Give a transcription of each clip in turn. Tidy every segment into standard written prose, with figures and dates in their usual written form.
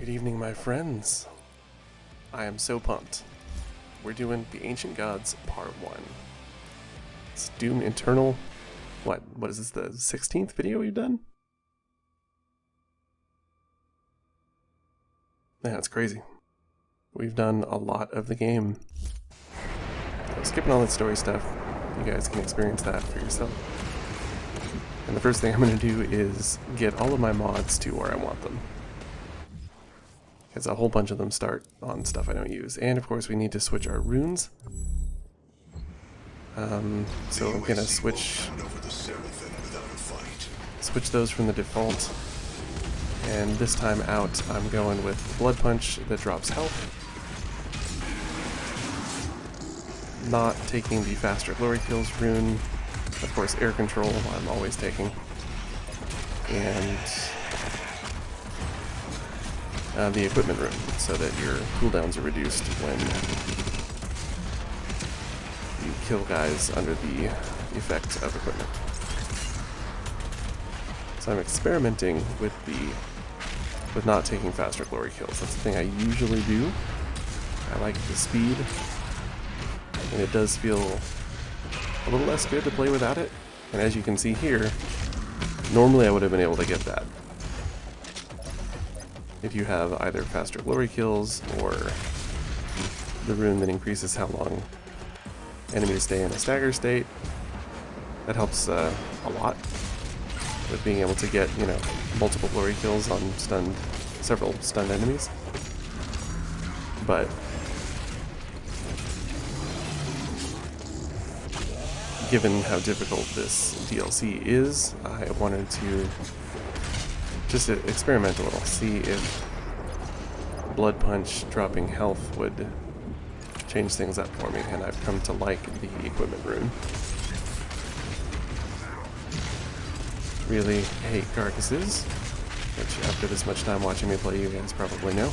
Good evening, my friends. I am so pumped. We're doing The Ancient Gods Part 1. It's Doom Eternal. What is this, the 16th video we've done? Yeah, it's crazy. We've done a lot of the game. So skipping all that story stuff, you guys can experience that for yourself. And the first thing I'm going to do is get all of my mods to where I want them. Because a whole bunch of them start on stuff I don't use. And of course we need to switch our runes. So I'm going to switch those from the default. And this time out I'm going with Blood Punch that drops health. Not taking the faster glory kills rune. Of course air control I'm always taking. And the equipment rune, so that your cooldowns are reduced when you kill guys under the effect of equipment. So I'm experimenting with not taking faster glory kills. That's the thing I usually do. I like the speed, and it does feel a little less good to play without it. And as you can see here, normally I would have been able to get that if you have either faster glory kills or the rune that increases how long enemies stay in a stagger state. That helps a lot with being able to get, you know, multiple glory kills on several stunned enemies. But given how difficult this DLC is, I wanted to just experiment a little, see if Blood Punch dropping health would change things up for me, and I've come to like the equipment rune. Really hate carcasses, which after this much time watching me play you guys probably know.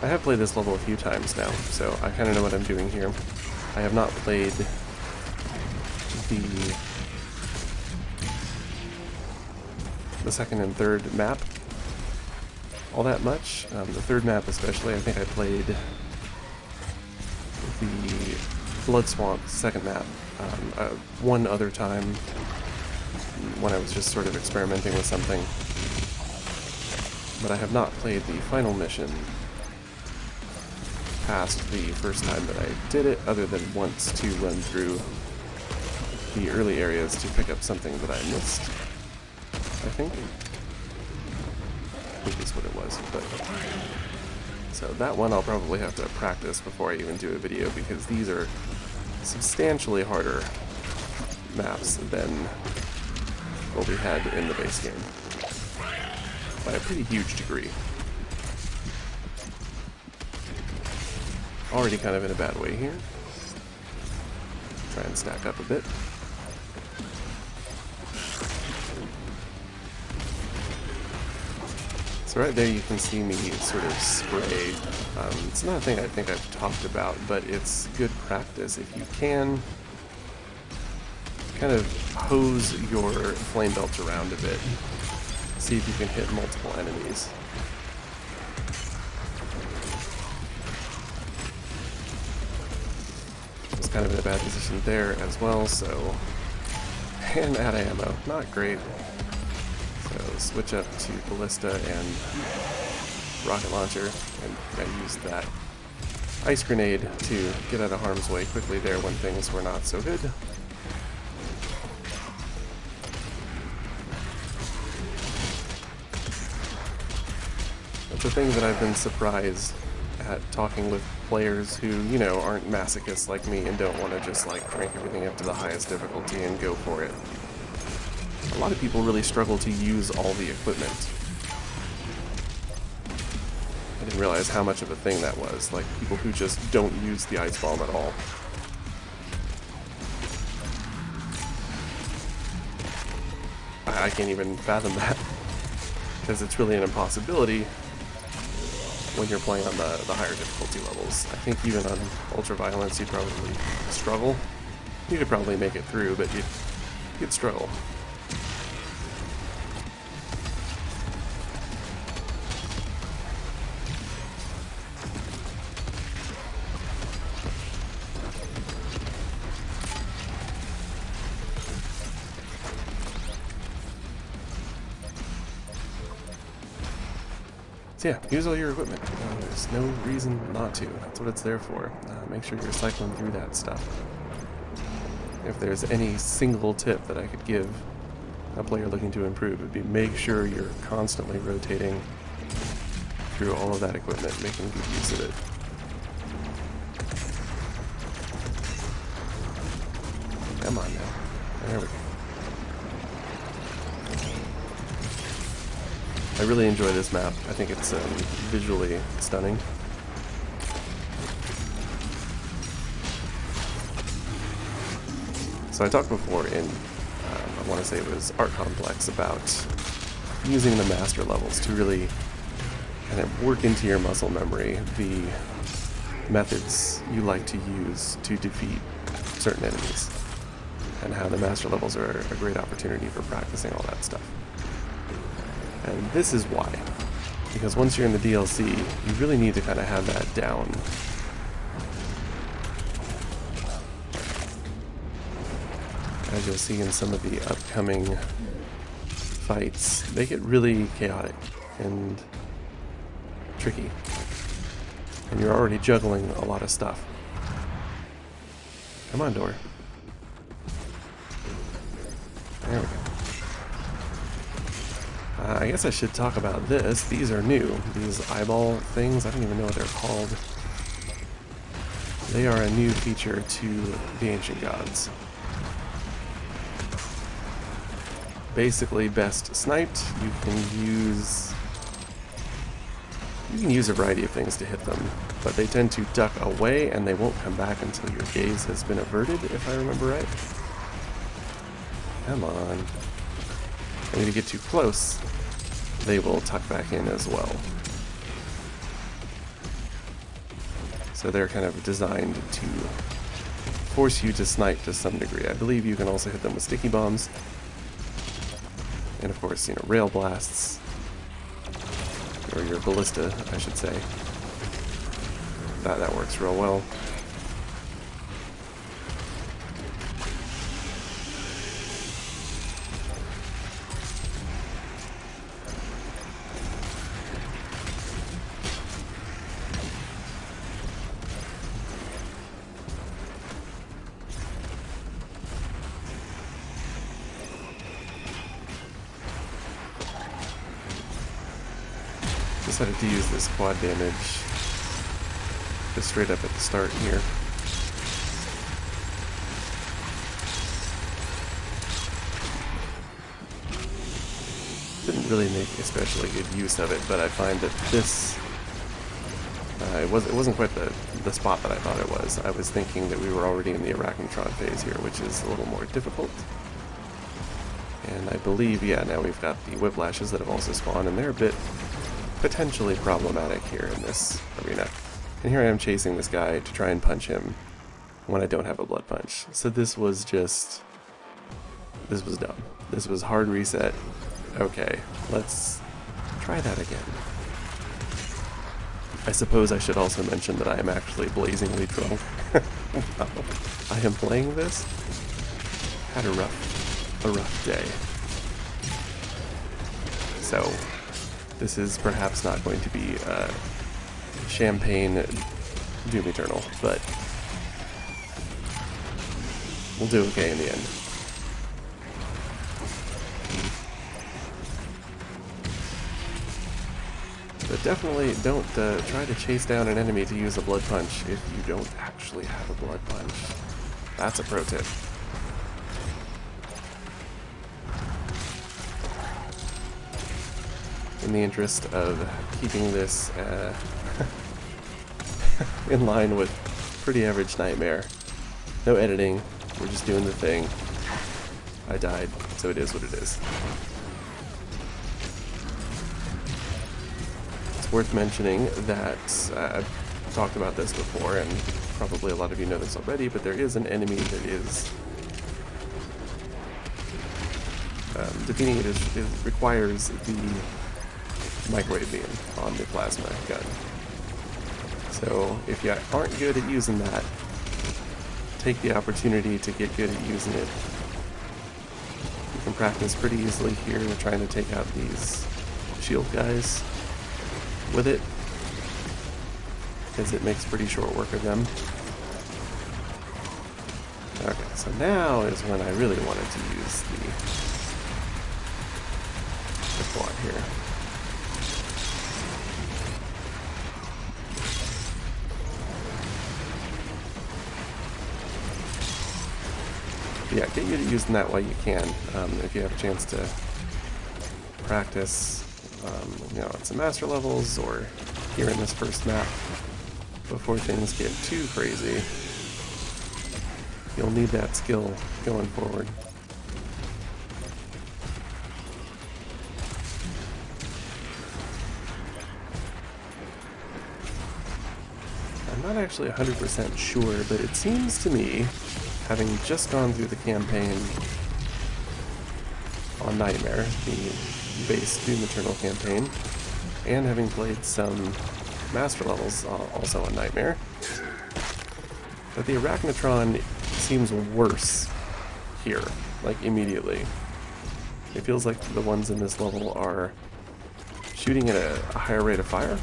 I have played this level a few times now, so I kind of know what I'm doing here. I have not played the second and third map all that much. The third map especially, I think I played the Blood Swamp second map one other time when I was just sort of experimenting with something. But I have not played the final mission past the first time that I did it, other than once to run through the early areas to pick up something that I missed, I think. I think that's what it was. But so that one I'll probably have to practice before I even do a video, because these are substantially harder maps than what we had in the base game, by a pretty huge degree. Already kind of in a bad way here. Try and stack up a bit. So right there you can see me sort of spray. It's not a thing I think I've talked about, but it's good practice if you can kind of hose your flame belt around a bit. See if you can hit multiple enemies. Kind of in a bad position there as well, so, and out of ammo, not great. So switch up to ballista and rocket launcher, and I used that ice grenade to get out of harm's way quickly there when things were not so good. That's a thing that I've been surprised at talking with players who, you know, aren't masochists like me and don't want to just like crank everything up to the highest difficulty and go for it. A lot of people really struggle to use all the equipment. I didn't realize how much of a thing that was, like people who just don't use the ice bomb at all. I can't even fathom that, because it's really an impossibility when you're playing on the higher difficulty levels. I think even on Ultra Violence you'd probably struggle. You could probably make it through, but you'd struggle. So yeah, use all your equipment. There's no reason not to. That's what it's there for. Make sure you're cycling through that stuff. If there's any single tip that I could give a player looking to improve, it would be make sure you're constantly rotating through all of that equipment, making good use of it. Come on now. There we go. I really enjoy this map. I think it's visually stunning. So I talked before in, I want to say it was Art Complex, about using the master levels to really kind of work into your muscle memory the methods you like to use to defeat certain enemies, and how the master levels are a great opportunity for practicing all that stuff. And this is why. Because once you're in the DLC, you really need to kind of have that down. As you'll see in some of the upcoming fights, they get really chaotic and tricky. And you're already juggling a lot of stuff. Come on, door. There we go. I guess I should talk about this. These are new. These eyeball things, I don't even know what they're called. They are a new feature to the Ancient Gods. Basically, best sniped, you can use a variety of things to hit them, but they tend to duck away and they won't come back until your gaze has been averted, if I remember right. Come on. And if you get too close, they will tuck back in as well. So they're kind of designed to force you to snipe to some degree. I believe you can also hit them with sticky bombs. And of course, rail blasts. Or your ballista, I should say. That works real well. Decided to use this quad damage just straight up at the start here. Didn't really make especially good use of it, but I find that this it wasn't quite the spot that I thought it was. I was thinking that we were already in the Arachnotron phase here, which is a little more difficult. And I believe, yeah, now we've got the whiplashes that have also spawned, and they're a bit potentially problematic here in this arena. And here I am chasing this guy to try and punch him when I don't have a blood punch. So this was dumb. This was hard reset. Okay, let's try that again. I suppose I should also mention that I am actually blazingly drunk. Wow. I am playing this. Had a rough day. So this is perhaps not going to be champagne Doom Eternal, but we'll do okay in the end. But definitely don't try to chase down an enemy to use a blood punch if you don't actually have a blood punch. That's a pro tip. In the interest of keeping this in line with pretty average Nightmare. No editing, we're just doing the thing. I died, so it is what it is. It's worth mentioning that I've talked about this before, and probably a lot of you know this already, but there is an enemy that is defeating it requires the microwave beam on the plasma gun. So if you aren't good at using that, take the opportunity to get good at using it. You can practice pretty easily here trying to take out these shield guys with it, because it makes pretty short work of them. Okay, so now is when I really wanted to use the quad here. Yeah, get good at using that while you can. If you have a chance to practice, you know, at some master levels or here in this first map before things get too crazy, you'll need that skill going forward. I'm not actually 100% sure, but it seems to me, having just gone through the campaign on Nightmare, the base Doom Eternal campaign, and having played some master levels also on Nightmare, that the Arachnotron seems worse here, like immediately. It feels like the ones in this level are shooting at a higher rate of fire.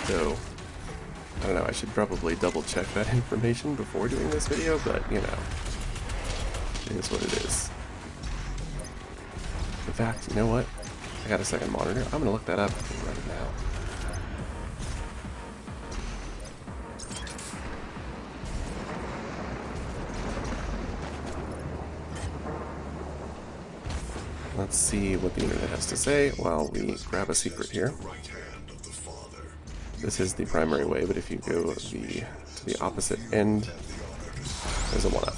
So, I don't know, I should probably double check that information before doing this video, but you know, it is what it is. In fact, you know what? I got a second monitor. I'm gonna look that up right now. Let's see what the internet has to say while we grab a secret here. This is the primary way, but if you go to the opposite end, there's a one-up.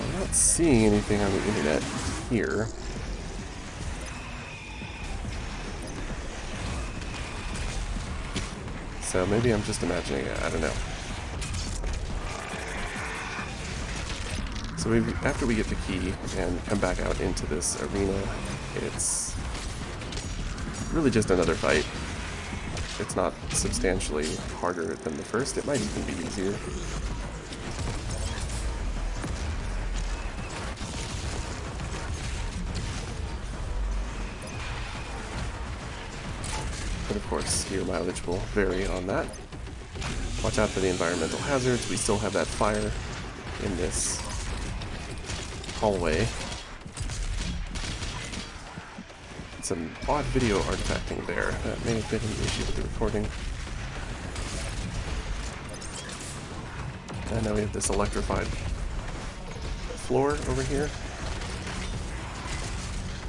I'm not seeing anything on the internet here. So maybe I'm just imagining it, I don't know. So after we get the key and come back out into this arena, it's really just another fight. It's not substantially harder than the first. It might even be easier. But of course, your mileage will vary on that. Watch out for the environmental hazards. We still have that fire in this hallway. Some odd video artifacting there. That may have been an issue with the recording. And now we have this electrified floor over here,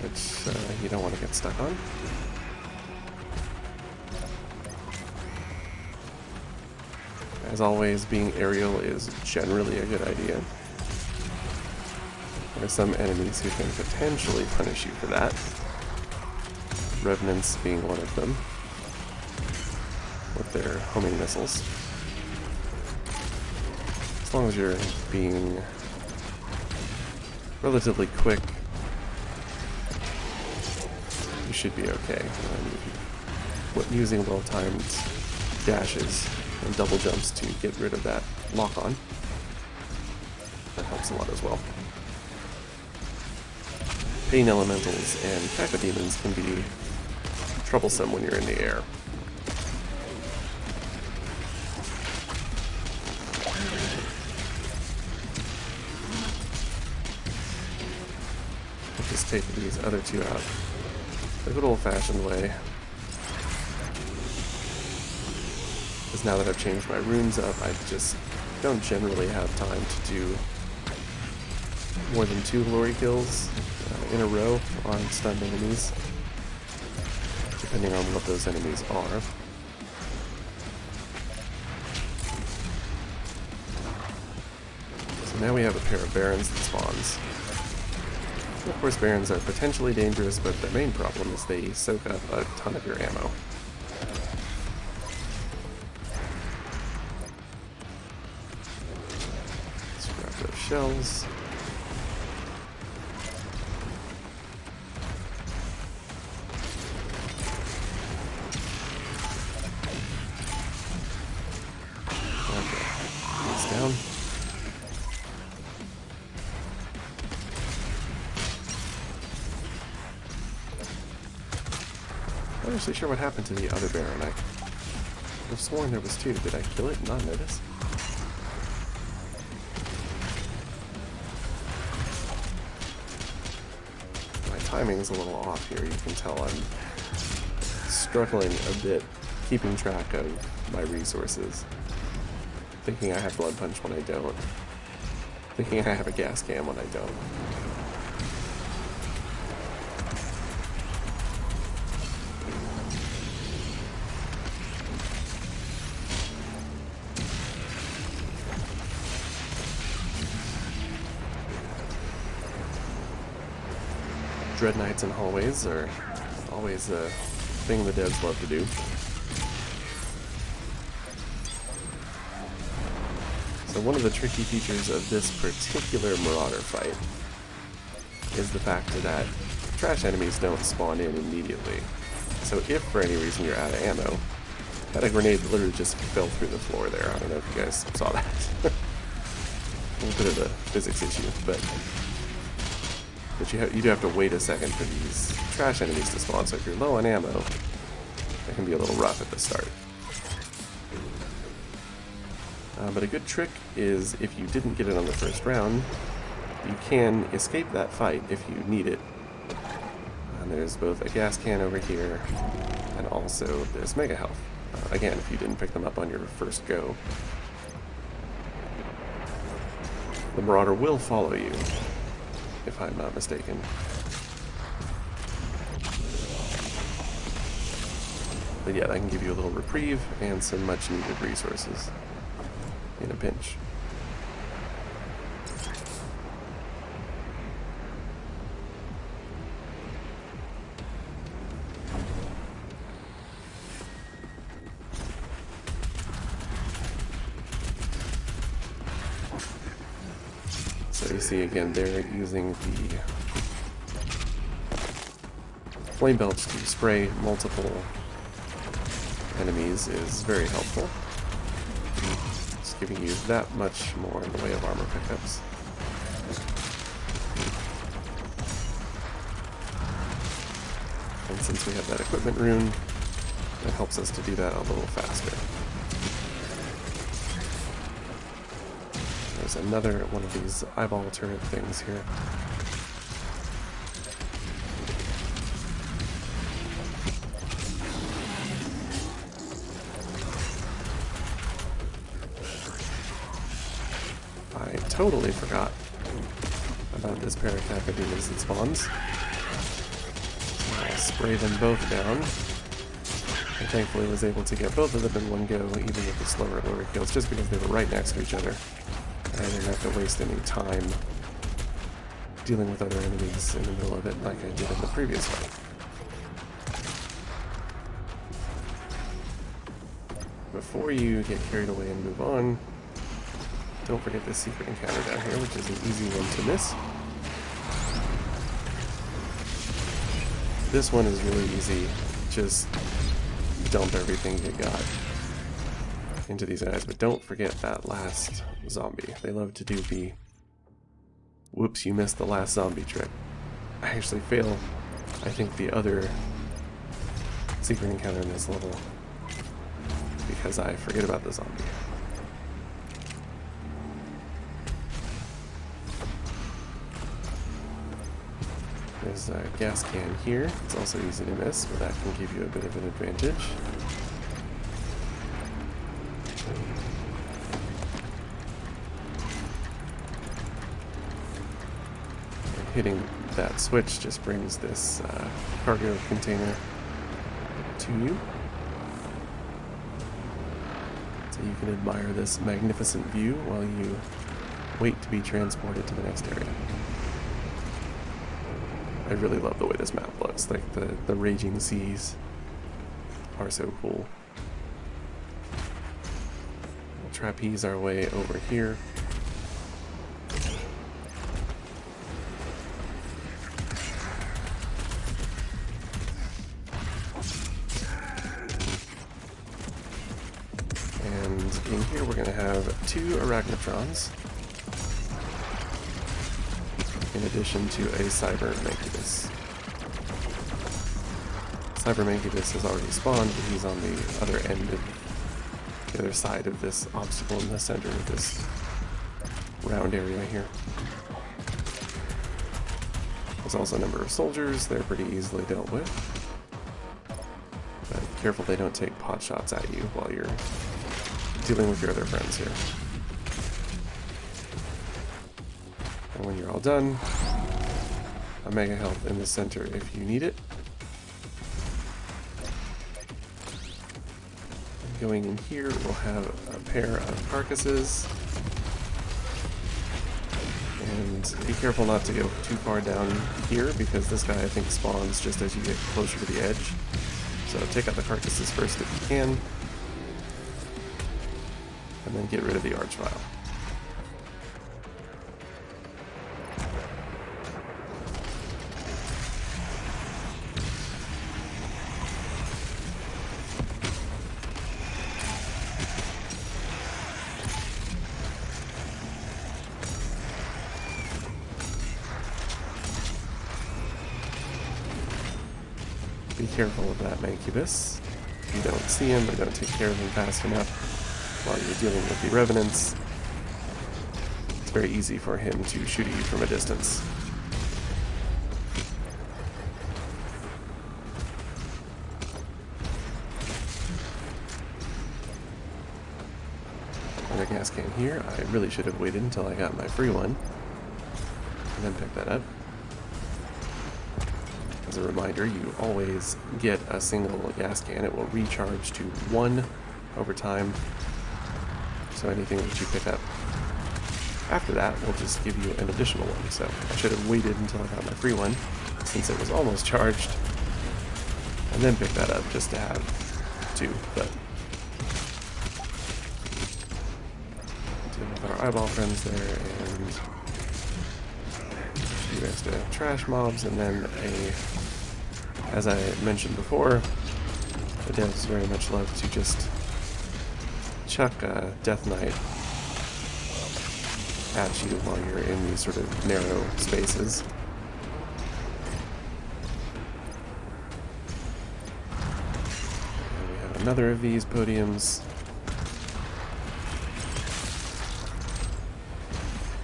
which you don't want to get stuck on. As always, being aerial is generally a good idea. There are some enemies who can potentially punish you for that. Revenants being one of them, with their homing missiles. As long as you're being relatively quick, you should be okay. Using well-timed dashes and double jumps to get rid of that lock-on. That helps a lot as well. Pain elementals and cacodemons can be troublesome when you're in the air. I'll just take these other two out the good old-fashioned way. Because now that I've changed my runes up, I just don't generally have time to do more than 2 glory kills in a row on stunned enemies, depending on what those enemies are. So now we have a pair of barons that spawns. And of course, barons are potentially dangerous, but their main problem is they soak up a ton of your ammo. Let's grab those shells. Down. I'm not actually sure what happened to the other baron. I could have sworn there was 2. Did I kill it and not notice? My timing's a little off here. You can tell I'm struggling a bit keeping track of my resources. Thinking I have blood punch when I don't. Thinking I have a gas can when I don't. Dread Knights in hallways are always a thing the devs love to do. So one of the tricky features of this particular Marauder fight is the fact that trash enemies don't spawn in immediately. So if for any reason you're out of ammo, that grenade literally just fell through the floor there. I don't know if you guys saw that. A little bit of a physics issue, but you do have to wait a second for these trash enemies to spawn. So if you're low on ammo, it can be a little rough at the start. But a good trick is, if you didn't get it on the first round, you can escape that fight if you need it. And there's both a gas can over here, and also there's mega health. Again, if you didn't pick them up on your first go. The Marauder will follow you, if I'm not mistaken. But yeah, that can give you a little reprieve and some much needed resources in a pinch. So you see again, they're using the flame belch to spray multiple enemies is very helpful. It's giving you that much more in the way of armor pickups. And since we have that equipment rune, that helps us to do that a little faster. There's another one of these eyeball turret things here. I totally forgot about this pair of Cacodemons that spawns. So I'll spray them both down. I thankfully was able to get both of them in one go, even with the slower glory kills, just because they were right next to each other. I didn't have to waste any time dealing with other enemies in the middle of it like I did in the previous fight. Before you get carried away and move on, don't forget this secret encounter down here, which is an easy one to miss. This one is really easy. Just dump everything you got into these guys, but don't forget that last zombie. They love to do the whoops, you missed the last zombie trick. I actually fail, I think, the other secret encounter in this level because I forget about the zombie. There's a gas can here. It's also easy to miss, but that can give you a bit of an advantage. hitting that switch just brings this cargo container to you. So you can admire this magnificent view while you wait to be transported to the next area. I really love the way this map looks. Like the raging seas are so cool. We'll trapeze our way over here. And in here we're going to have 2 arachnotrons, in addition to a cyber mancubus. Cyber mancubus has already spawned, but he's on the other end of the other side of this obstacle in the center of this round area here. There's also a number of soldiers. They're pretty easily dealt with. But be careful they don't take pot shots at you while you're dealing with your other friends here. And when you're all done, a mega health in the center if you need it. And going in here, we'll have a pair of carcasses. And be careful not to go too far down here, because this guy I think spawns just as you get closer to the edge. So take out the carcasses first if you can. And then get rid of the archvile. Be careful of that mancubus. If you don't see him or don't take care of him fast enough while you're dealing with the revenants, it's very easy for him to shoot at you from a distance. Another gas can here. I really should have waited until I got my free one and then pick that up. As a reminder, you always get a single gas can. It will recharge to 1 over time. So anything that you pick up after that will just give you an additional one. So I should have waited until I got my free one, since it was almost charged, and then pick that up just to have 2. But deal with our eyeball friends there, and a few extra trash mobs, and then as I mentioned before, the devs very much love to just chuck a Death Knight at you while you're in these sort of narrow spaces. And we have another of these podiums.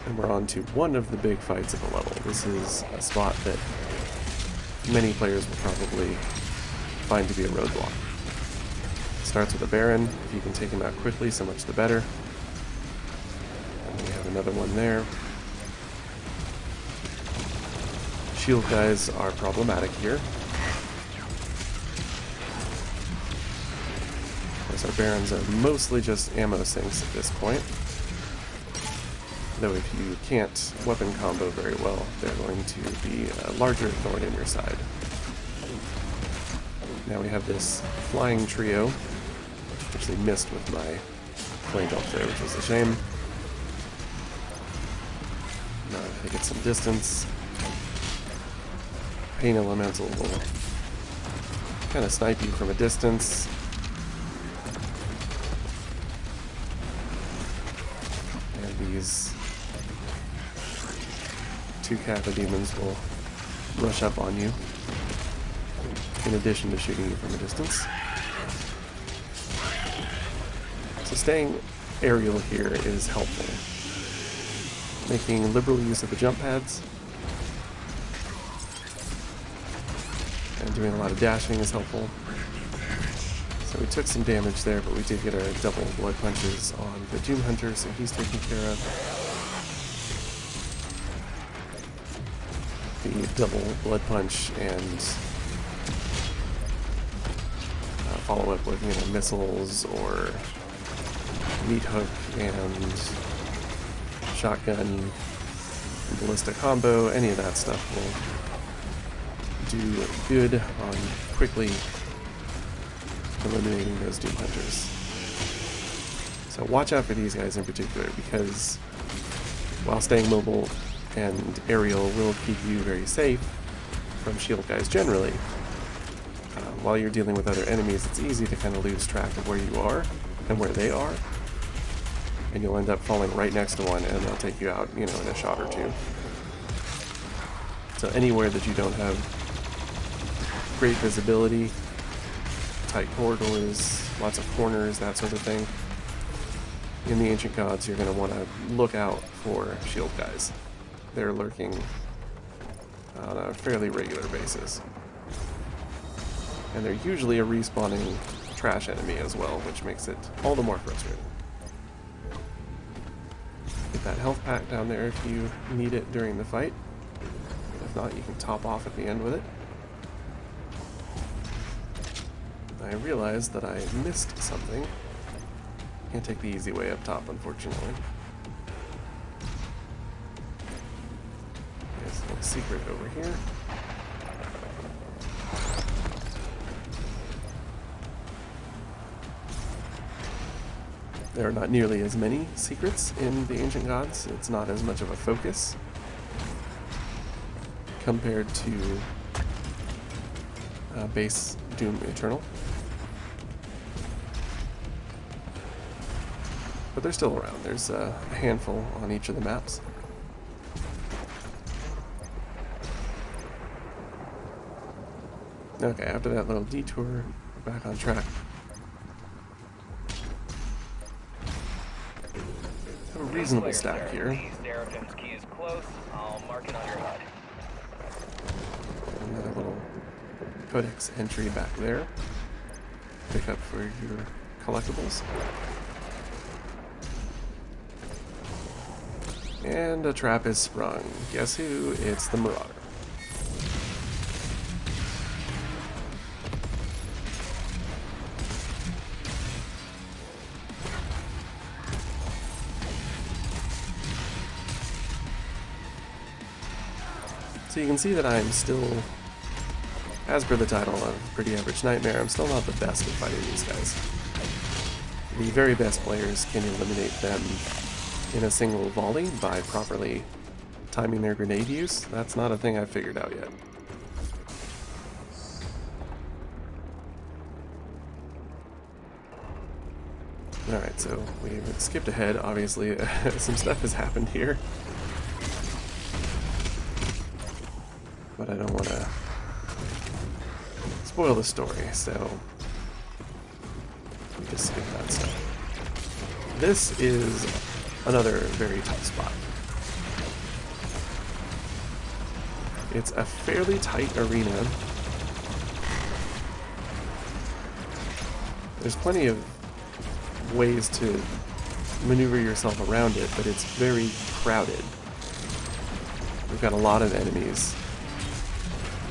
And we're on to one of the big fights of the level. This is a spot that many players will probably find to be a roadblock. Starts with a Baron. If you can take him out quickly, so much the better. And we have another one there. Shield guys are problematic here. Of course, our Barons are mostly just ammo sinks at this point. Though if you can't weapon combo very well, they're going to be a larger thorn in your side. Now we have this flying trio. Actually missed with my flange ult there, which was a shame. Now I get some distance. Pain Elemental will kind of snipe you from a distance. And these 2 Kappa demons will rush up on you, in addition to shooting you from a distance. So staying aerial here is helpful. Making liberal use of the jump pads and doing a lot of dashing is helpful. So we took some damage there, but we did get our double blood punches on the Doom Hunter, so he's taken care of. the double blood punch and follow up with, missiles or meat hook and shotgun, ballista combo. Any of that stuff will do good on quickly eliminating those Doom Hunters. So watch out for these guys in particular, because while staying mobile and aerial will keep you very safe from shield guys generally, while you're dealing with other enemies, it's easy to kind of lose track of where you are and where they are, and you'll end up falling right next to one and they'll take you out, in a shot or two. So anywhere that you don't have great visibility, tight corridors, lots of corners, that sort of thing, in the Ancient Gods you're going to want to look out for shield guys. They're lurking on a fairly regular basis. And they're usually a respawning trash enemy as well, which makes it all the more frustrating. Get that health pack down there if you need it during the fight. If not, you can top off at the end with it. I realized that I missed something. Can't take the easy way up top, unfortunately. There's a little secret over here. There are not nearly as many secrets in the Ancient Gods. It's not as much of a focus compared to base Doom Eternal. But they're still around. There's a handful on each of the maps. Okay, after that little detour, we're back on track. Have a reasonable stack here. Another little codex entry back there. Pick up for your collectibles. And a trap is sprung. Guess who? It's the Marauder. So you can see that I'm still, as per the title of Pretty Average Nightmare, I'm still not the best at fighting these guys. The very best players can eliminate them in a single volley by properly timing their grenade use. That's not a thing I've figured out yet. Alright, so we've skipped ahead, obviously. Some stuff has happened here. But I don't want to spoil the story, so we just skip that stuff. This is another very tough spot. It's a fairly tight arena. There's plenty of ways to maneuver yourself around it, but it's very crowded. We've got a lot of enemies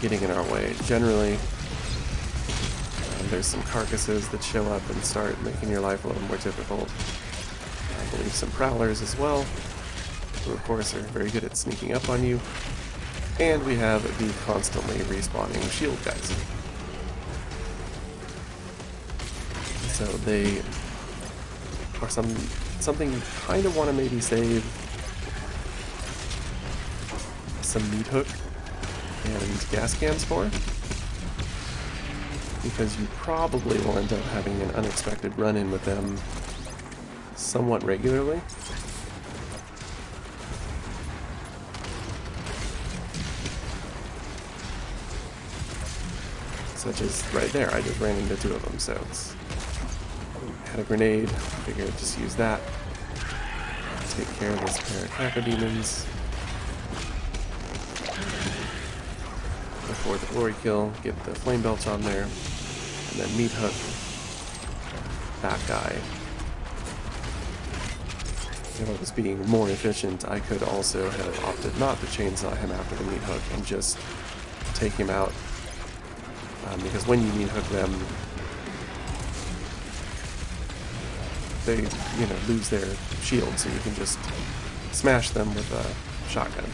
getting in our way. Generally, there's some carcasses that show up and start making your life a little more difficult. I believe some prowlers as well, who of course are very good at sneaking up on you. And we have the constantly respawning shield guys. So they are something you kind of want to maybe save some meat hook and gas cans for, because you probably will end up having an unexpected run-in with them somewhat regularly. Such as right there, I just ran into two of them, so it's, had a grenade, figured I'd just use that. Take care of this pair of cacodemons before the glory kill, get the flame belch on there, and then meat hook that guy. If I was being more efficient, I could also have opted not to chainsaw him after the meat hook and just take him out. Because when you meat hook them, they, lose their shield, so you can just smash them with a shotgun.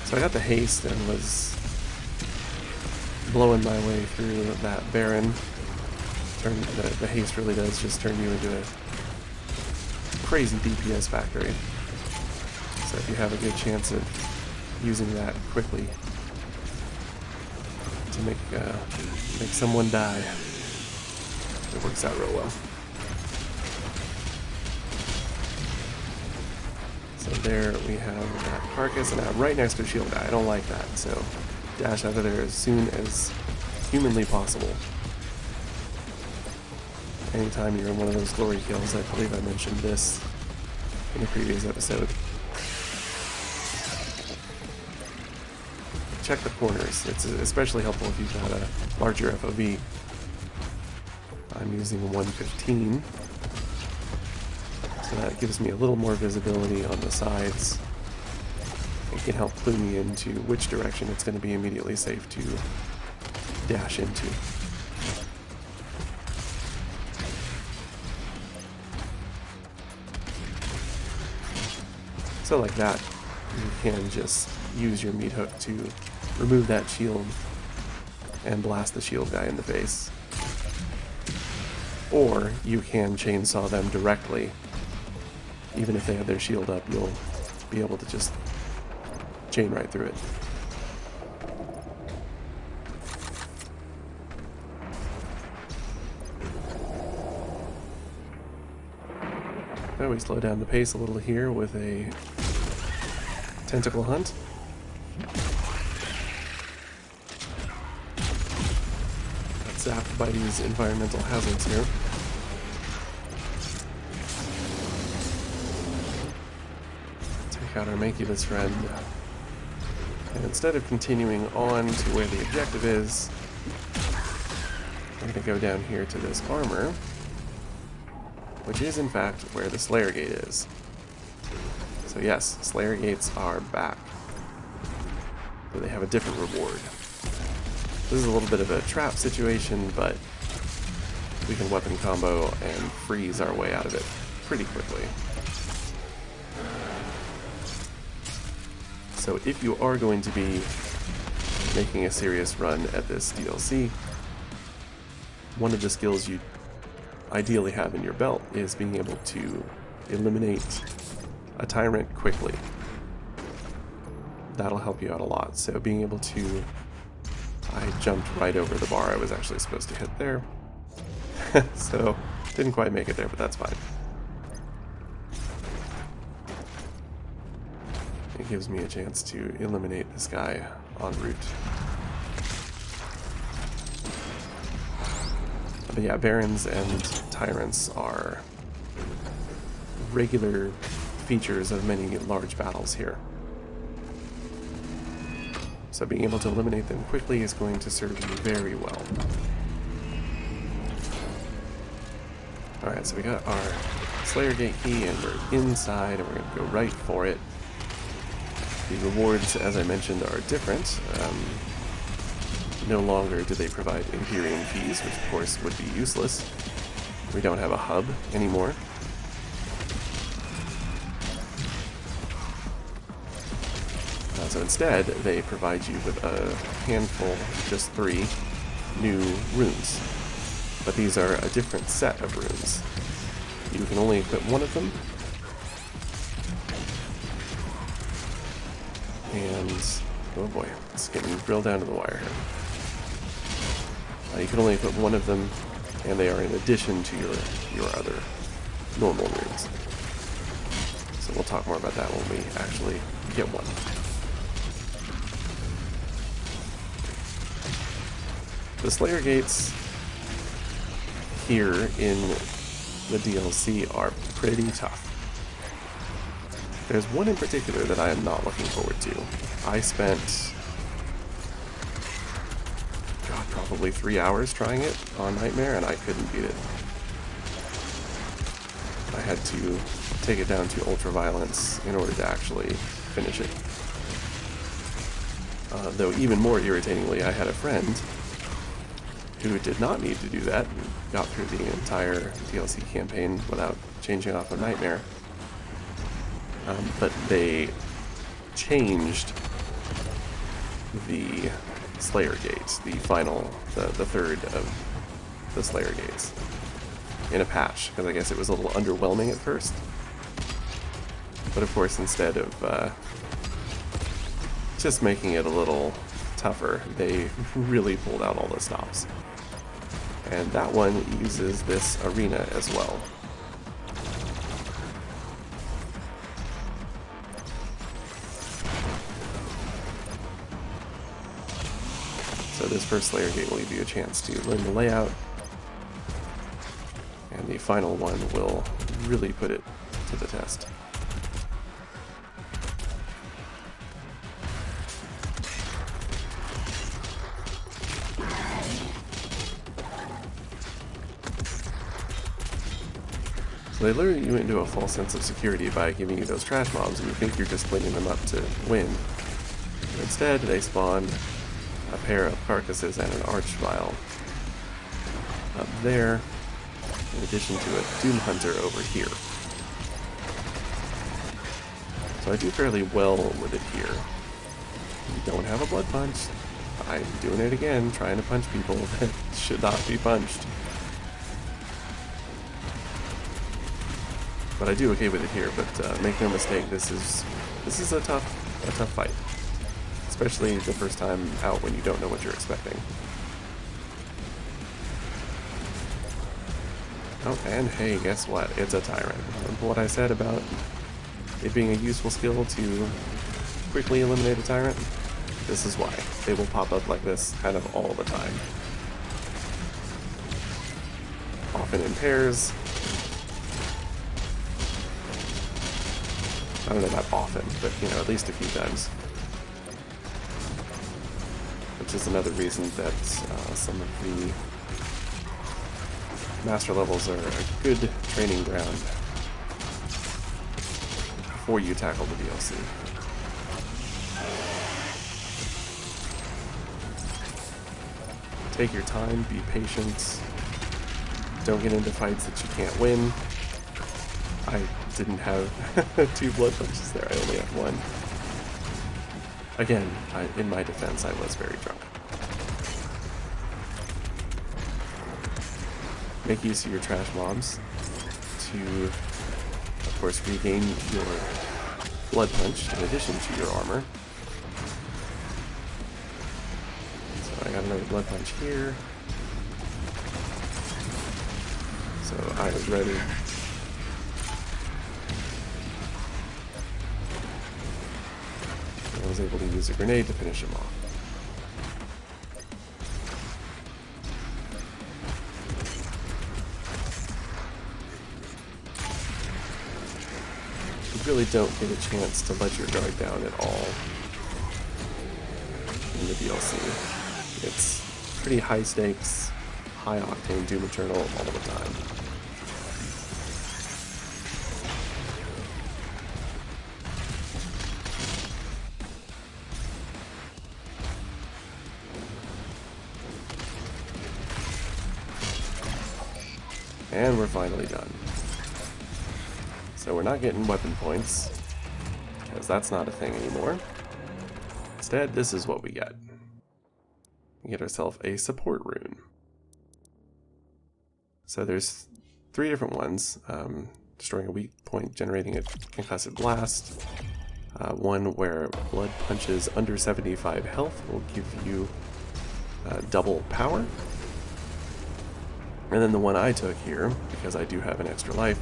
So I got the haste and was blowing my way through that Baron. The haste really does just turn you into a crazy DPS factory. So if you have a good chance of using that quickly to make someone die, it works out real well. So there we have that carcass, and I'm right next to a shield guy. I don't like that, so dash out of there as soon as humanly possible. Anytime you're in one of those glory kills, I believe I mentioned this in a previous episode. Check the corners. It's especially helpful if you've got a larger FOV. I'm using 115. So that gives me a little more visibility on the sides. It can help clue me into which direction it's going to be immediately safe to dash into. So like that, you can just use your meat hook to remove that shield and blast the shield guy in the face. Or you can chainsaw them directly. Even if they have their shield up, you'll be able to just chain right through it. Now we slow down the pace a little here with a tentacle hunt. Got zapped by these environmental hazards here. Take out our Mancubus friend. And instead of continuing on to where the objective is, I'm going to go down here to this armor, which is in fact where the Slayer Gate is. So yes, Slayer Gates are back. But they have a different reward. This is a little bit of a trap situation, but we can weapon combo and freeze our way out of it pretty quickly. So if you are going to be making a serious run at this DLC, one of the skills you ideally have in your belt is being able to eliminate a tyrant quickly. That'll help you out a lot. So being able to... I jumped right over the bar I was actually supposed to hit there. So didn't quite make it there, but that's fine. It gives me a chance to eliminate this guy en route. But yeah, Barons and Tyrants are regular features of many large battles here. So being able to eliminate them quickly is going to serve you very well. Alright, so we got our Slayer Gate key and we're inside and we're going to go right for it. The rewards, as I mentioned, are different. No longer do they provide Imperium keys, which of course would be useless. We don't have a hub anymore. So instead, they provide you with a handful, just 3, new runes. But these are a different set of runes. You can only equip one of them. And, oh boy, it's getting real down to the wire here. You can only equip one of them, and they are in addition to your other normal runes. So we'll talk more about that when we actually get one. The Slayer Gates here in the DLC are pretty tough. There's one in particular that I am not looking forward to. I spent, God, probably 3 hours trying it on Nightmare, and I couldn't beat it. I had to take it down to ultraviolence in order to actually finish it. Though even more irritatingly, I had a friend who did not need to do that and got through the entire DLC campaign without changing off a nightmare. But they changed the Slayer gates, the third of the Slayer gates, in a patch, because I guess it was a little underwhelming at first. But of course, instead of just making it a little tougher, they really pulled out all the stops. And that one uses this arena as well. So this first Slayer gate will give you a chance to learn the layout, and the final one will really put it to the test. So they lure you into a false sense of security by giving you those trash mobs, and you think you're just cleaning them up to win. But instead, they spawn a pair of carcasses and an archvile up there, in addition to a Doom Hunter over here. So I do fairly well with it here. You don't have a blood punch. I'm doing it again, trying to punch people that should not be punched. But I do okay with it here, but make no mistake, this is a tough fight. Especially the first time out when you don't know what you're expecting. Oh, and hey, guess what? It's a tyrant. Remember what I said about it being a useful skill to quickly eliminate a tyrant? This is why. They will pop up like this kind of all the time. Often in pairs. I don't know about often, but you know, at least a few times. Which is another reason that some of the master levels are a good training ground before you tackle the DLC. Take your time, be patient, don't get into fights that you can't win. I didn't have 2 blood punches there, I only have 1. Again, in my defense, I was very drunk. Make use of your trash mobs to, of course, regain your blood punch in addition to your armor. So I got another blood punch here. So I was ready. I was able to use a grenade to finish him off. You really don't get a chance to let your guard down at all in the DLC. It's pretty high stakes, high octane Doom Eternal all the time. And we're finally done. So we're not getting weapon points, because that's not a thing anymore. Instead, this is what we get. We get ourselves a support rune. So there's 3 different ones. Destroying a weak point, generating a concussive blast. One where blood punches under 75 health will give you double power. And then the one I took here, because I do have an extra life,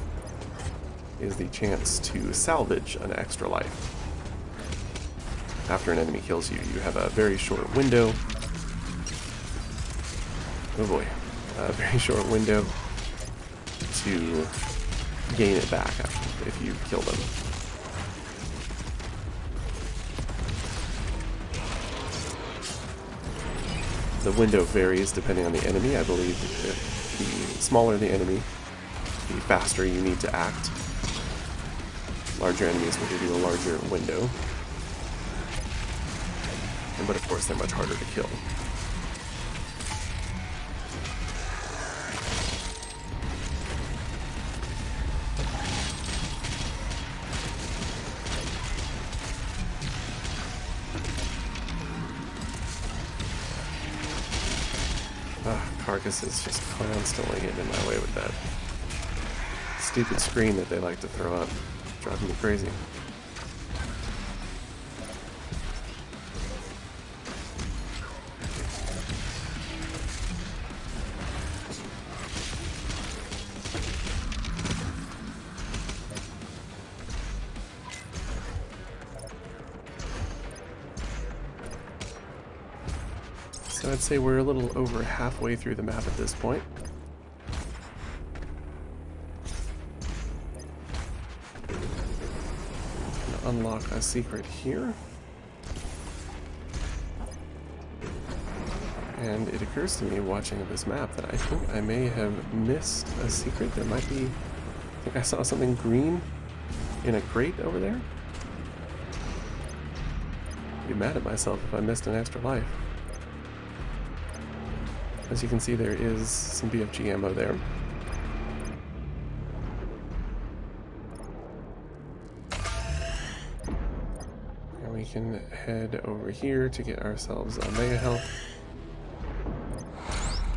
is the chance to salvage an extra life. After an enemy kills you, you have a very short window. Oh boy. A very short window to gain it back if you kill them. The window varies depending on the enemy. I believe the smaller the enemy, the faster you need to act. Larger enemies will give you a larger window. But of course, they're much harder to kill. Carcass is just constantly getting in my way with that stupid screen that they like to throw up. Driving me crazy. So I'd say we're a little over halfway through the map at this point. Unlock a secret here. And it occurs to me watching this map that I think I may have missed a secret. There might be... I think I saw something green in a crate over there. I'd be mad at myself if I missed an extra life. As you can see, there is some BFG ammo there. And we can head over here to get ourselves a mega health.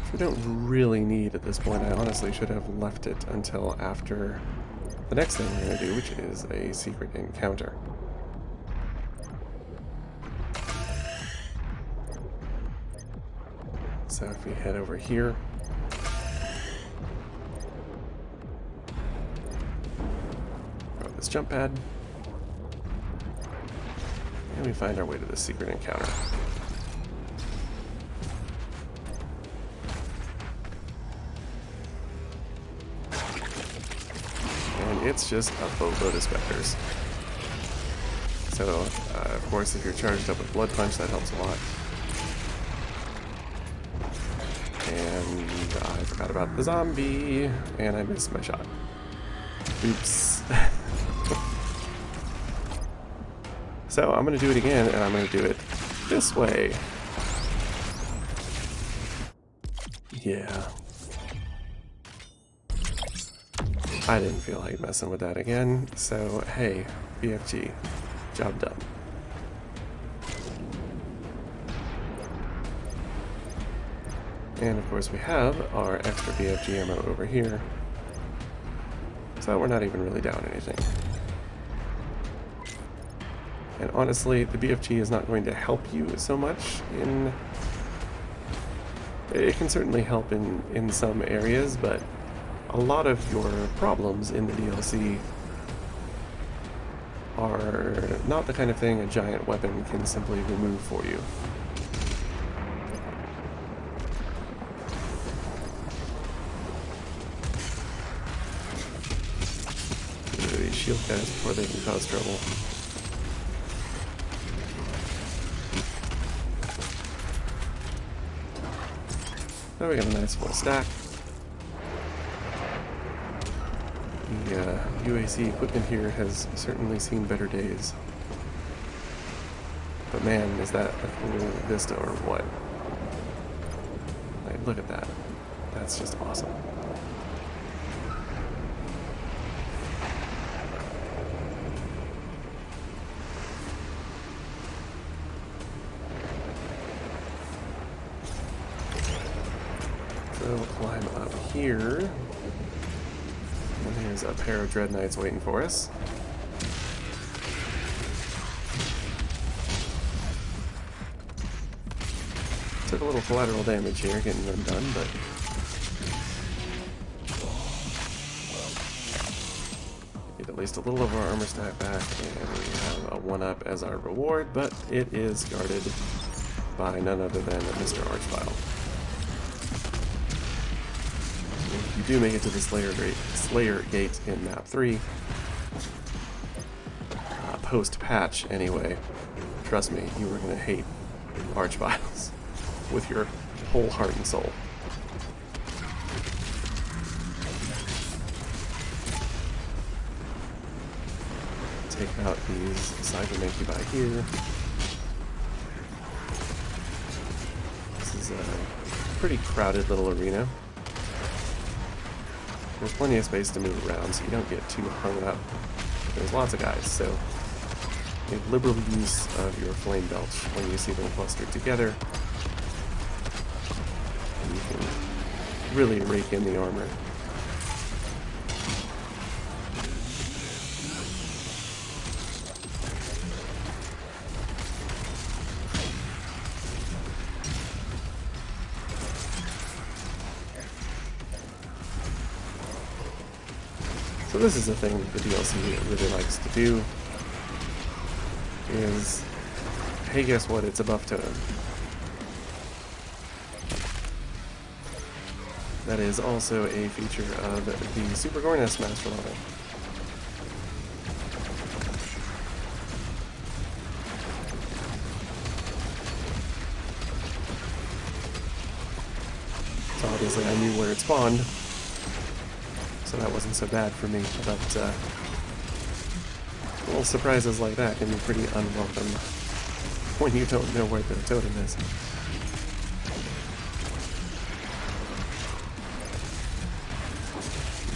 Which we don't really need at this point. I honestly should have left it until after the next thing we're going to do, which is a secret encounter. So if we head over here, grab this jump pad, and we find our way to the secret encounter. And it's just a boatload of specters. So, of course, if you're charged up with Blood Punch, that helps a lot. And I forgot about the zombie, and I missed my shot. Oops. So I'm going to do it again, and I'm going to do it this way. Yeah. I didn't feel like messing with that again, so hey, BFG, job done. And of course we have our extra BFG ammo over here, so we're not even really down anything. And honestly, the BFG is not going to help you so much in... It can certainly help in some areas, but a lot of your problems in the DLC are not the kind of thing a giant weapon can simply remove for you. Shield guys before they can cause trouble. There we got a nice full stack. The UAC equipment here has certainly seen better days. But man, is that a cool vista or what? Like, look at that. That's just awesome. So we'll climb up here. And here's a pair of Dread Knights waiting for us. Took a little collateral damage here getting them done, but get at least a little of our armor stack back, and we have a 1-up as our reward, but it is guarded by none other than Mr. Archvile. If you do make it to the Slayer Gate in map 3, post-patch anyway, trust me, you are going to hate Archviles with your whole heart and soul. take out these cybermonkey by here. This is a pretty crowded little arena. There's plenty of space to move around, so you don't get too hung up. There's lots of guys, so make liberal use of your flame belch when you see them clustered together. And you can really rake in the armor. So this is the thing that the DLC really likes to do, is, hey, guess what, it's a buff totem. That is also a feature of the Super Gorness Master level. So obviously I knew where it spawned, so that wasn't so bad for me, but little surprises like that can be pretty unwelcome when you don't know where the totem is.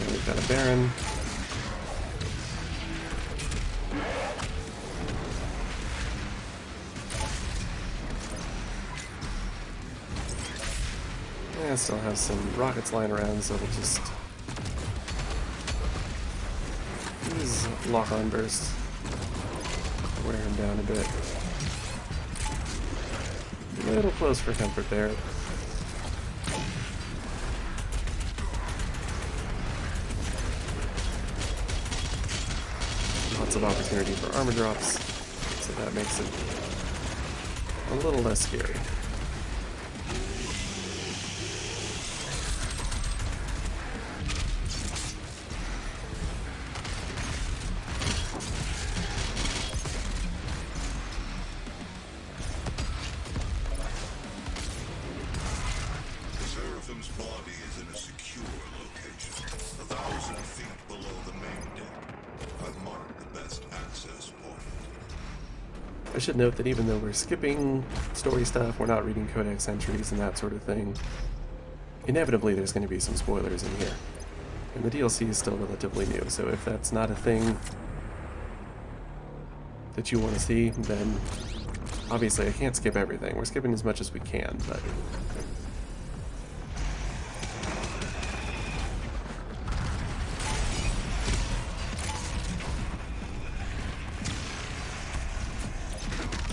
And we've got a Baron. Yeah, I still have some rockets lying around, so we'll just use lock-on burst. Wear him down a bit. A little close for comfort there. Lots of opportunity for armor drops, so that makes it a little less scary. Body is in a secure location, 1,000 feet below the main deck. I've marked the best access point. I should note that even though we're skipping story stuff, we're not reading codex entries and that sort of thing, inevitably there's going to be some spoilers in here. And the DLC is still relatively new, so if that's not a thing that you want to see, then obviously I can't skip everything. We're skipping as much as we can, but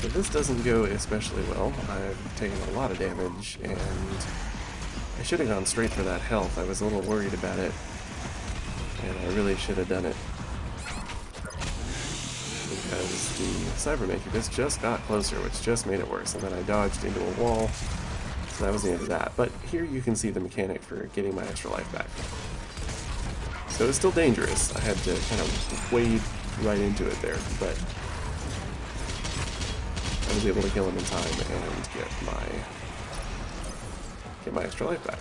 so this doesn't go especially well. I've taken a lot of damage, and I should have gone straight for that health. I was a little worried about it, and I really should have done it. Because the Cybermaker just got closer, which just made it worse, and then I dodged into a wall, so that was the end of that. But here you can see the mechanic for getting my extra life back. So it's still dangerous. I had to kind of wade right into it there, but I was able to kill him in time and get my extra life back.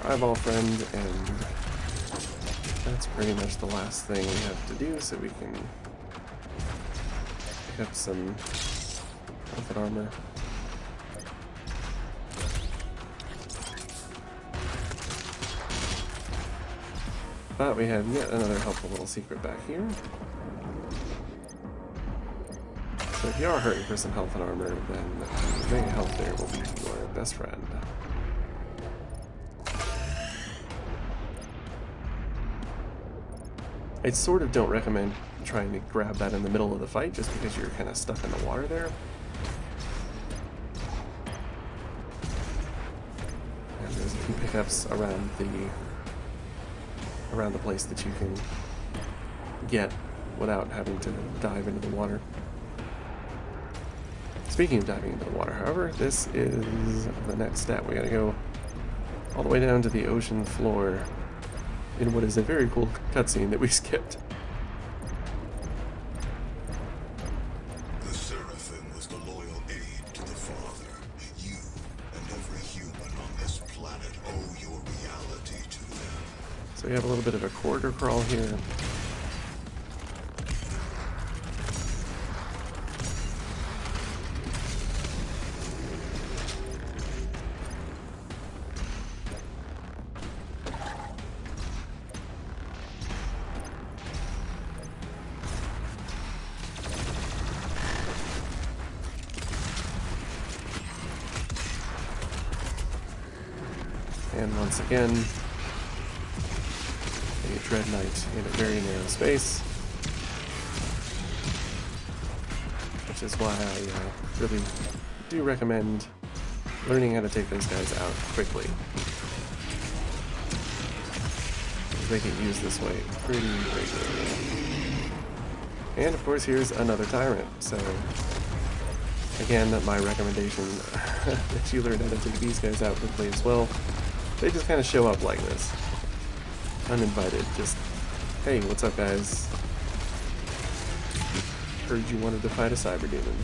Eyeball friend, and that's pretty much the last thing we have to do, so we can pick up some health and armor. But we have yet another helpful little secret back here. So if you are hurting for some health and armor, then Mega Health there will be your best friend. I sort of don't recommend trying to grab that in the middle of the fight, just because you're kind of stuck in the water there. And there's a few pickups around the place that you can get without having to dive into the water. Speaking of diving into the water, however, this is the next step. We gotta go all the way down to the ocean floor in what is a very cool cutscene that we skipped. The Seraphim was the loyal aid to the Father. You and every human on this planet owe your reality to them. So we have a little bit of a corridor crawl here. And once again, a Dread Knight in a very narrow space, which is why I really do recommend learning how to take those guys out quickly. Because they get used this way pretty regularly. And of course, here's another Tyrant, so again, my recommendation that you learn how to take these guys out quickly as well. They just kind of show up like this. Uninvited. Just, hey, what's up, guys? Heard you wanted to fight a cyber demon.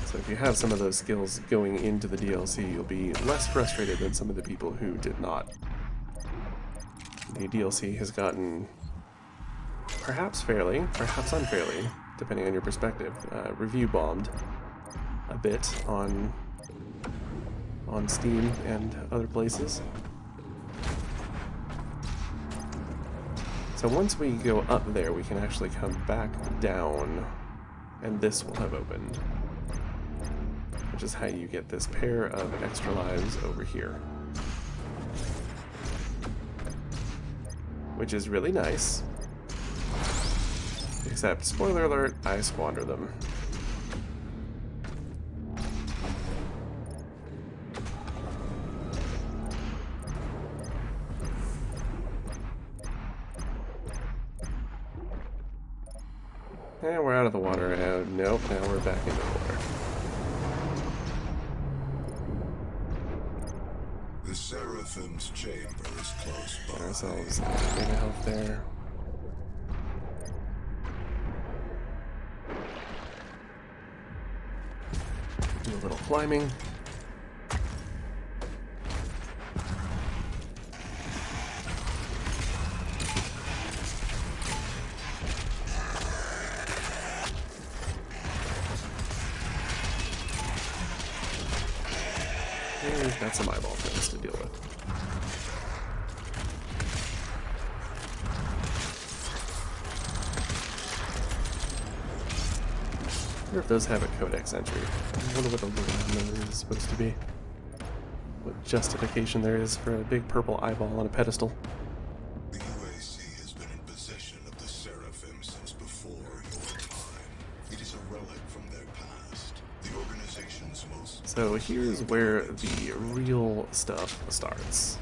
So if you have some of those skills going into the DLC, you'll be less frustrated than some of the people who did not. The DLC has gotten, perhaps fairly, perhaps unfairly, depending on your perspective, review bombed a bit on Steam and other places. So once we go up there, we can actually come back down, and this will have opened, which is how you get this pair of extra lives over here. Which is really nice. Except, spoiler alert, I squander them. And we're out of the water. Nope, now we're back into the water. The Seraphim's chamber is close by. Get ourselves a bit of health there. Do a little climbing. And we've got some eyeball things to deal with. I wonder if those have a codex entry. I wonder what the lore on those is supposed to be. What justification there is for a big purple eyeball on a pedestal. The UAC has been in possession of the Seraphim since before your time. It is a relic from their past. The organization's most... So here's where the real stuff starts.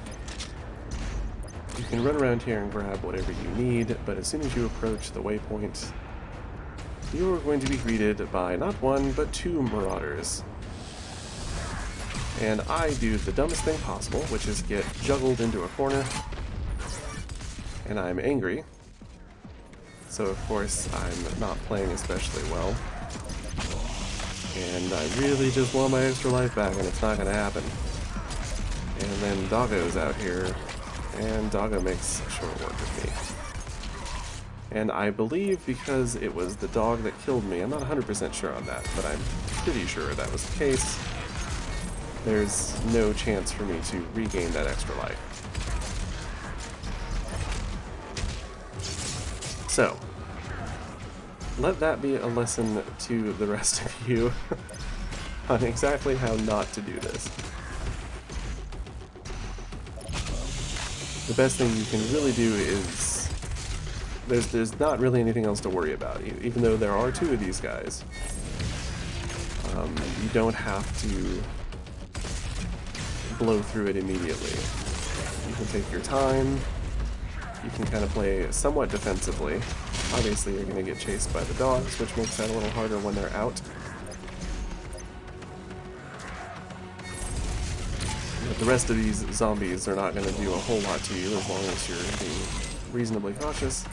You can run around here and grab whatever you need, but as soon as you approach the waypoint, you are going to be greeted by not one, but two marauders. And I do the dumbest thing possible, which is get juggled into a corner, and I'm angry. So of course I'm not playing especially well. And I really just want my extra life back, and it's not going to happen. And then Doggo's out here, and Doggo makes short work of me. And I believe because it was the dog that killed me, I'm not 100% sure on that, but I'm pretty sure that was the case, there's no chance for me to regain that extra life. So, let that be a lesson to the rest of you on exactly how not to do this. The best thing you can really do is there's not really anything else to worry about. Even though there are two of these guys, you don't have to blow through it immediately. You can take your time, you can kind of play somewhat defensively. Obviously, you're going to get chased by the dogs, which makes that a little harder when they're out. But the rest of these zombies are not going to do a whole lot to you as long as you're being reasonably cautious.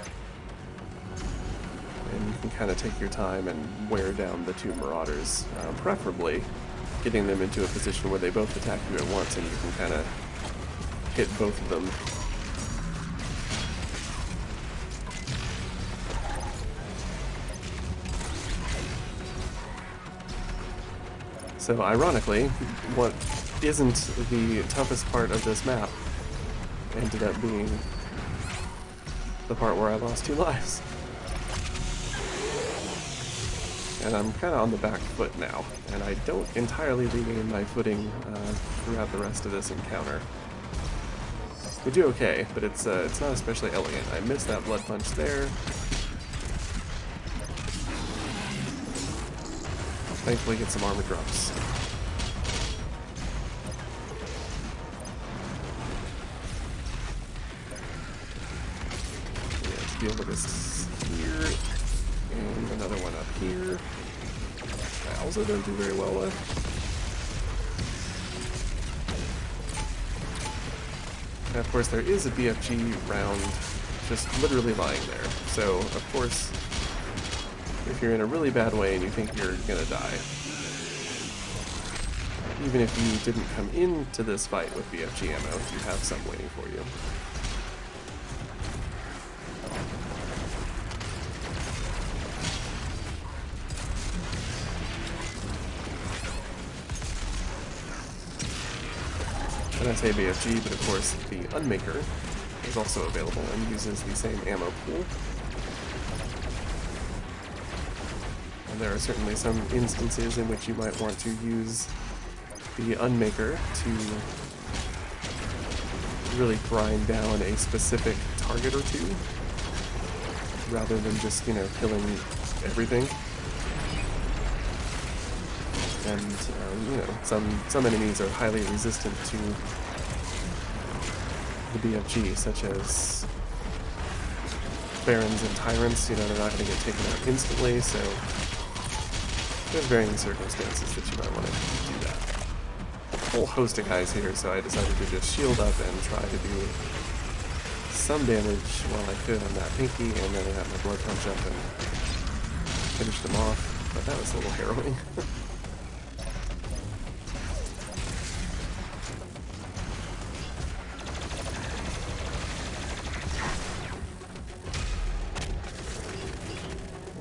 And you can kind of take your time and wear down the two marauders, preferably getting them into a position where they both attack you at once and you can kind of hit both of them. So ironically, what isn't the toughest part of this map ended up being the part where I lost 2 lives. And I'm kind of on the back foot now, and I don't entirely regain my footing throughout the rest of this encounter. We do okay, but it's not especially elegant. I missed that blood punch there. Thankfully get some armor drops. Yeah, deal with this here, and another one up here. I also don't do very well with. And of course there is a BFG round just literally lying there. So of course, if you're in a really bad way and you think you're gonna die, even if you didn't come into this fight with BFG ammo, you have some waiting for you. And I say BFG, but of course the Unmaker is also available and uses the same ammo pool. And there are certainly some instances in which you might want to use the Unmaker to really grind down a specific target or two, rather than just, you know, killing everything. And, you know, some enemies are highly resistant to the BFG, such as Barons and Tyrants. You know, they're not going to get taken out instantly, so there's varying circumstances that you might want to do that. A whole host of guys here, so I decided to just shield up and try to do some damage while I could on that pinky, and then I got my blood punch up and finished them off. But that was a little harrowing.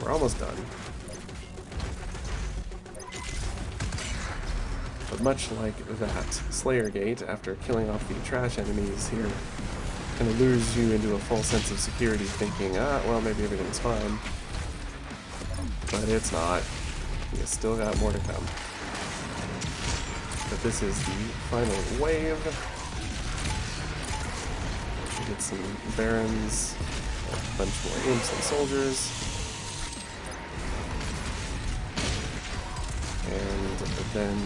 We're almost done. But much like that Slayer Gate, after killing off the trash enemies here, kind of lures you into a false sense of security, thinking, well, maybe everything's fine. But it's not. You still got more to come. But this is the final wave. We get some Barons, a bunch more imps and soldiers. And then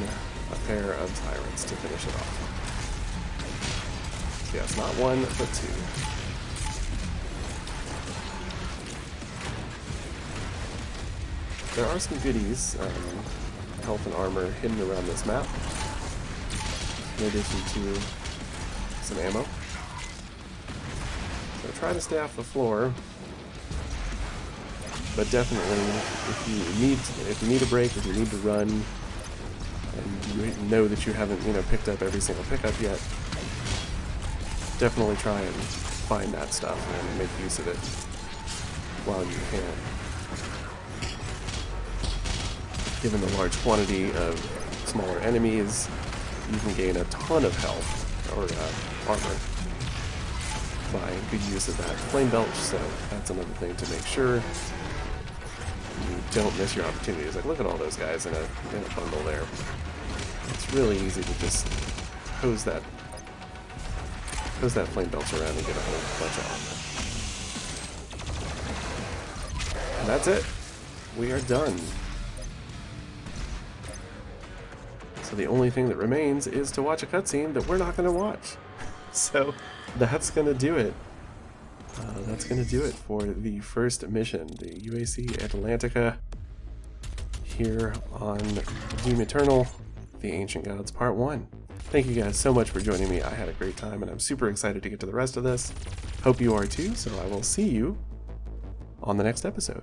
a pair of Tyrants to finish it off. So yeah, it's not one, but two. There are some goodies, health and armor hidden around this map, in addition to some ammo. So try to stay off the floor. But definitely, if you need a break, if you need to run, and you know that you haven't, you know, picked up every single pickup yet, definitely try and find that stuff and make use of it while you can. Given the large quantity of smaller enemies, you can gain a ton of health or armor by good use of that flame belch. So that's another thing to make sure you don't miss your opportunities. Like, look at all those guys in a bundle there. It's really easy to just hose that flame belch around and get a whole bunch of armor. And that's it. We are done. So the only thing that remains is to watch a cutscene that we're not going to watch. So that's going to do it that's going to do it for the first mission, the UAC Atlantica, here on Doom Eternal, The Ancient Gods Part 1. Thank you guys so much for joining me. I had a great time, and I'm super excited to get to the rest of this. Hope you are too, so I will see you on the next episode.